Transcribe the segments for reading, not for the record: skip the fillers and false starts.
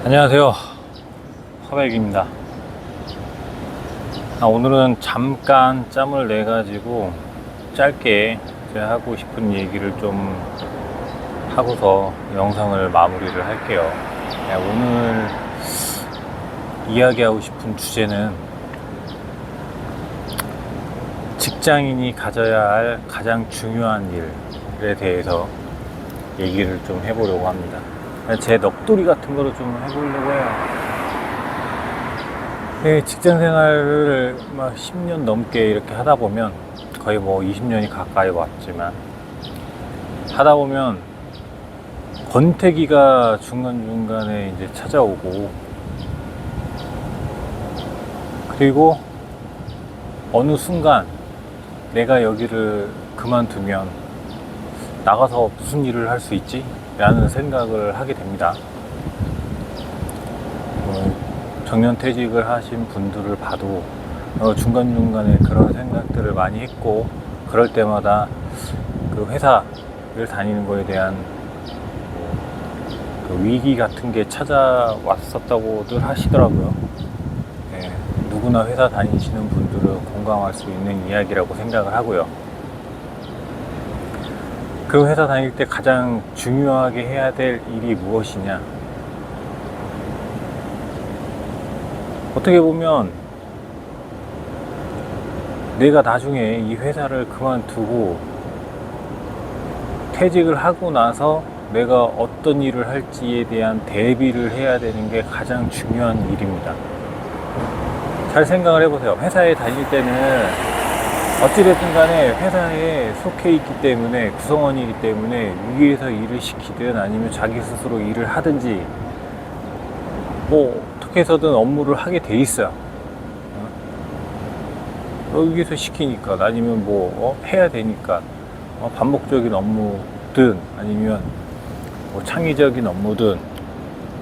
안녕하세요, 화백입니다. 오늘은 잠깐 짬을 내 가지고 짧게 제가 하고 싶은 얘기를 좀 하고서 영상을 마무리를 할게요. 오늘 이야기하고 싶은 주제는 직장인이 가져야 할 가장 중요한 일에 대해서 얘기를 좀 해보려고 합니다. 제 넋두리 같은 거를 좀 해보려고 해요. 직장 생활을 막 10년 넘게 이렇게 하다 보면, 거의 뭐 20년이 가까이 왔지만, 하다 보면 권태기가 중간중간에 이제 찾아오고, 그리고 어느 순간 내가 여기를 그만두면 나가서 무슨 일을 할 수 있지? 라는 생각을 하게 됩니다. 정년퇴직을 하신 분들을 봐도 중간중간에 그런 생각들을 많이 했고, 그럴 때마다 그 회사를 다니는 거에 대한 그 위기 같은 게 찾아왔었다고들 하시더라고요. 누구나 회사 다니시는 분들은 공감할 수 있는 이야기라고 생각을 하고요. 그 회사 다닐 때 가장 중요하게 해야 될 일이 무엇이냐? 어떻게 보면 내가 나중에 이 회사를 그만두고 퇴직을 하고 나서 내가 어떤 일을 할지에 대한 대비를 해야 되는 게 가장 중요한 일입니다. 잘 생각을 해보세요. 회사에 다닐 때는 어찌됐든 간에 회사에 속해 있기 때문에, 구성원이기 때문에 위에서 일을 시키든 아니면 자기 스스로 일을 하든지 뭐 어떻게 해서든 업무를 하게 돼 있어요. 여기서 시키니까, 아니면 해야 되니까, 반복적인 업무든 아니면 뭐 창의적인 업무든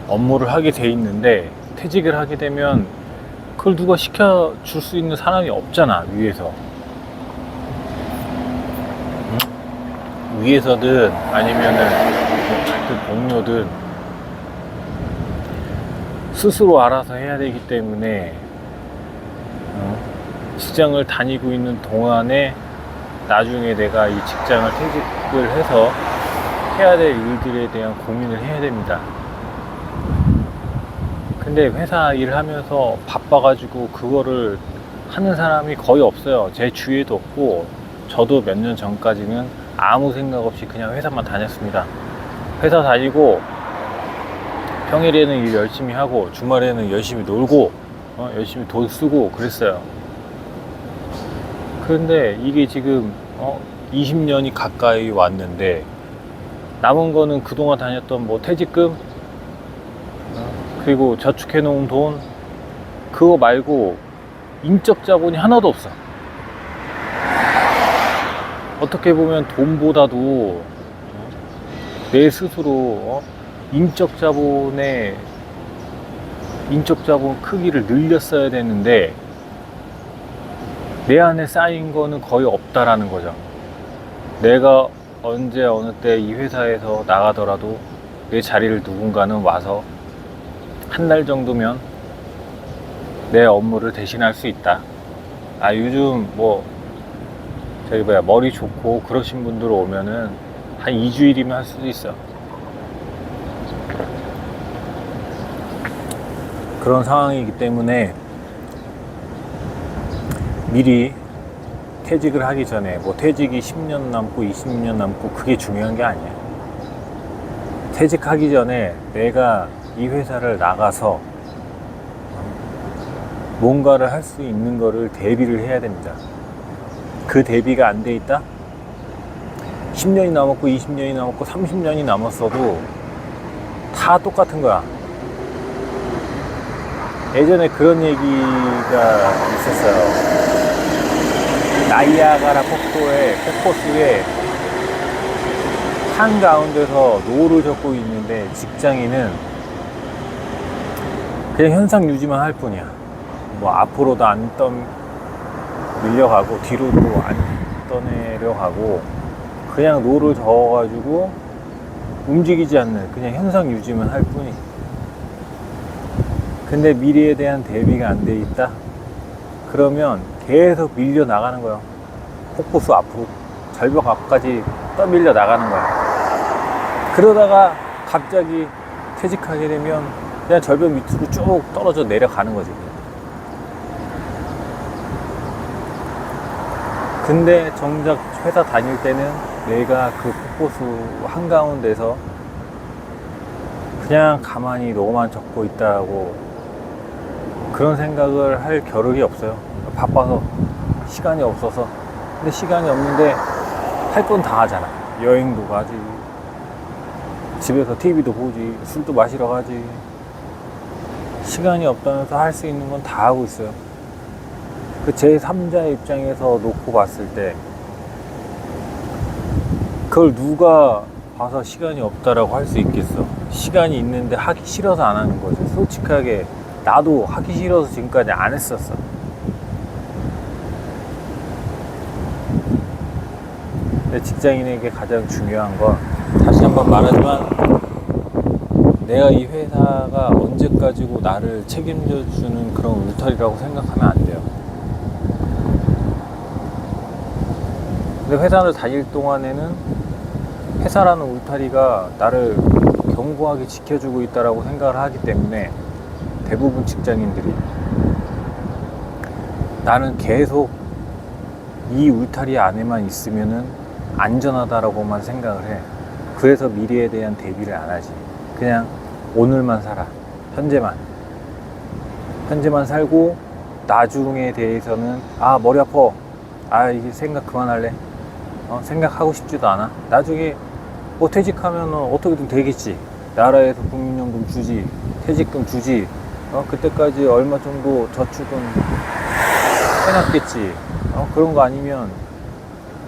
업무를 하게 돼 있는데, 퇴직을 하게 되면 그걸 누가 시켜줄 수 있는 사람이 없잖아. 위에서든 아니면은 같은 동료든 스스로 알아서 해야 되기 때문에 직장을 다니고 있는 동안에 나중에 내가 이 직장을 퇴직을 해서 해야 될 일들에 대한 고민을 해야 됩니다. 근데 회사 일을 하면서 바빠가지고 그거를 하는 사람이 거의 없어요. 제 주위에도 없고, 저도 몇 년 전까지는 아무 생각 없이 그냥 회사만 다녔습니다. 회사 다니고 평일에는 일 열심히 하고 주말에는 열심히 놀고 열심히 돈 쓰고 그랬어요. 그런데 이게 지금 20년이 가까이 왔는데, 남은 거는 그동안 다녔던 퇴직금, 그리고 저축해 놓은 돈, 그거 말고 인적 자본이 하나도 없어. 어떻게 보면 돈보다도 내 스스로 인적 자본 크기를 늘렸어야 되는데, 내 안에 쌓인 거는 거의 없다라는 거죠. 내가 언제 어느 때 이 회사에서 나가더라도 내 자리를 누군가는 와서 한 달 정도면 내 업무를 대신할 수 있다. 요즘 머리 좋고 그러신 분들 오면은 한 2주일이면 할 수도 있어. 그런 상황이기 때문에 미리 퇴직을 하기 전에, 퇴직이 10년 남고 20년 남고 그게 중요한 게 아니야. 퇴직하기 전에 내가 이 회사를 나가서 뭔가를 할 수 있는 거를 대비를 해야 됩니다. 그 대비가 안 돼 있다? 10년이 남았고 20년이 남았고 30년이 남았어도 다 똑같은 거야. 예전에 그런 얘기가 있었어요. 나이아가라 폭포수에 한가운데서 노를 젓고 있는데, 직장인은 그냥 현상 유지만 할 뿐이야. 앞으로도 안 밀려가고 뒤로도 안 떠내려가고, 그냥 노를 저어가지고 움직이지 않는 그냥 현상 유지만 할 뿐이. 근데 미래에 대한 대비가 안 돼 있다? 그러면 계속 밀려 나가는 거예요. 폭포수 앞으로, 절벽 앞까지 떠밀려 나가는 거야. 그러다가 갑자기 퇴직하게 되면 그냥 절벽 밑으로 쭉 떨어져 내려가는 거지. 근데 정작 회사 다닐 때는 내가 그 폭포수 한가운데서 그냥 가만히 너만 적고 있다고 그런 생각을 할 겨를이 없어요. 바빠서, 시간이 없어서. 근데 시간이 없는데 할 건 다 하잖아. 여행도 가지, 집에서 TV도 보지, 술도 마시러 가지. 시간이 없다면서 할 수 있는 건 다 하고 있어요. 그 제3자의 입장에서 놓고 봤을 때 그걸 누가 봐서 시간이 없다라고 할 수 있겠어? 시간이 있는데 하기 싫어서 안 하는 거지. 솔직하게 나도 하기 싫어서 지금까지 안 했었어. 근데 직장인에게 가장 중요한 건, 다시 한번 말하지만, 내가 이 회사가 언제까지고 나를 책임져 주는 그런 울타리라고 생각하면 안 돼요. 근데 회사를 다닐 동안에는 회사라는 울타리가 나를 견고하게 지켜주고 있다라고 생각을 하기 때문에 대부분 직장인들이 나는 계속 이 울타리 안에만 있으면은 안전하다라고만 생각을 해. 그래서 미래에 대한 대비를 안 하지. 그냥 오늘만 살아. 현재만 살고 나중에 대해서는 머리 아파. 이게 생각 그만할래. 생각하고 싶지도 않아. 나중에 퇴직하면 어떻게든 되겠지. 나라에서 국민연금 주지, 퇴직금 주지. 그때까지 얼마 정도 저축은 해놨겠지. 그런 거 아니면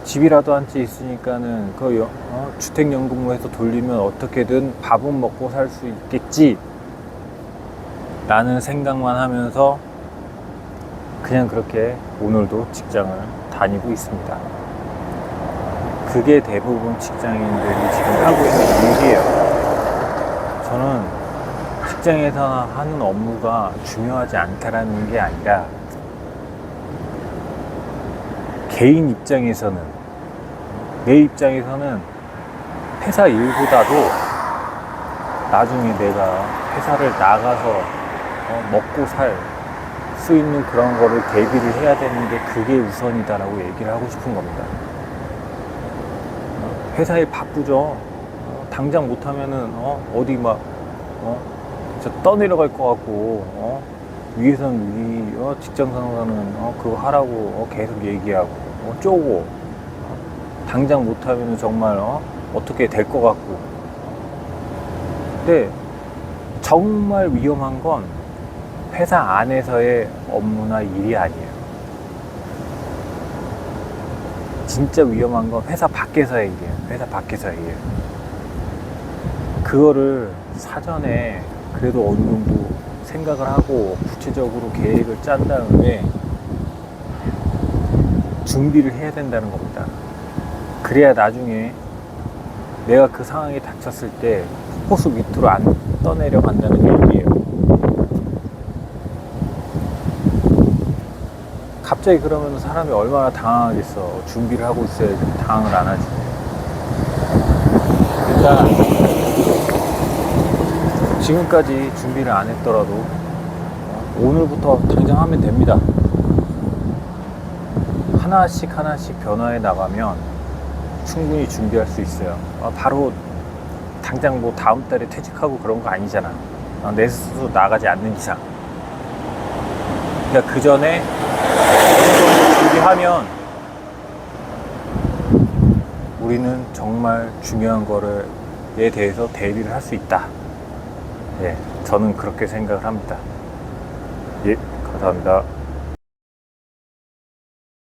집이라도 한 채 있으니까는 그 주택연금으로 해서 돌리면 어떻게든 밥은 먹고 살 수 있겠지 라는 생각만 하면서 그냥 그렇게 오늘도 직장을 다니고 있습니다. 그게 대부분 직장인들이 지금 하고 있는 일이에요. 저는 직장에서 하는 업무가 중요하지 않다라는 게 아니라, 개인 입장에서는, 내 입장에서는 회사 일보다도 나중에 내가 회사를 나가서 먹고 살 수 있는 그런 거를 대비를 해야 되는 게 그게 우선이다라고 얘기를 하고 싶은 겁니다. 회사에 바쁘죠. 당장 못하면은 어디 막 진짜 떠내려갈 것 같고 위에서는 직장 상사는 그거 하라고 계속 얘기하고 쪼고 당장 못하면은 정말 어떻게 될 것 같고. 근데 정말 위험한 건 회사 안에서의 업무나 일이 아니에요. 진짜 위험한 건 회사 밖에서의 일이에요. 회사 밖에서의 일. 그거를 사전에 그래도 어느 정도 생각을 하고 구체적으로 계획을 짠 다음에 준비를 해야 된다는 겁니다. 그래야 나중에 내가 그 상황에 닥쳤을 때 호수 밑으로 안 떠내려간다는 얘기예요. 갑자기 그러면 사람이 얼마나 당황하겠어. 준비를 하고 있어야지 당황을 안 하지. 일단 지금까지 준비를 안 했더라도 오늘부터 당장 하면 됩니다. 하나씩 변화해 나가면 충분히 준비할 수 있어요. 바로 당장 다음 달에 퇴직하고 그런 거 아니잖아. 내 스스로 나가지 않는 이상. 그러니까 그 전에 준비하면 우리는 정말 중요한 거에 대해서 대비를 할 수 있다. 예, 저는 그렇게 생각을 합니다. 예, 감사합니다.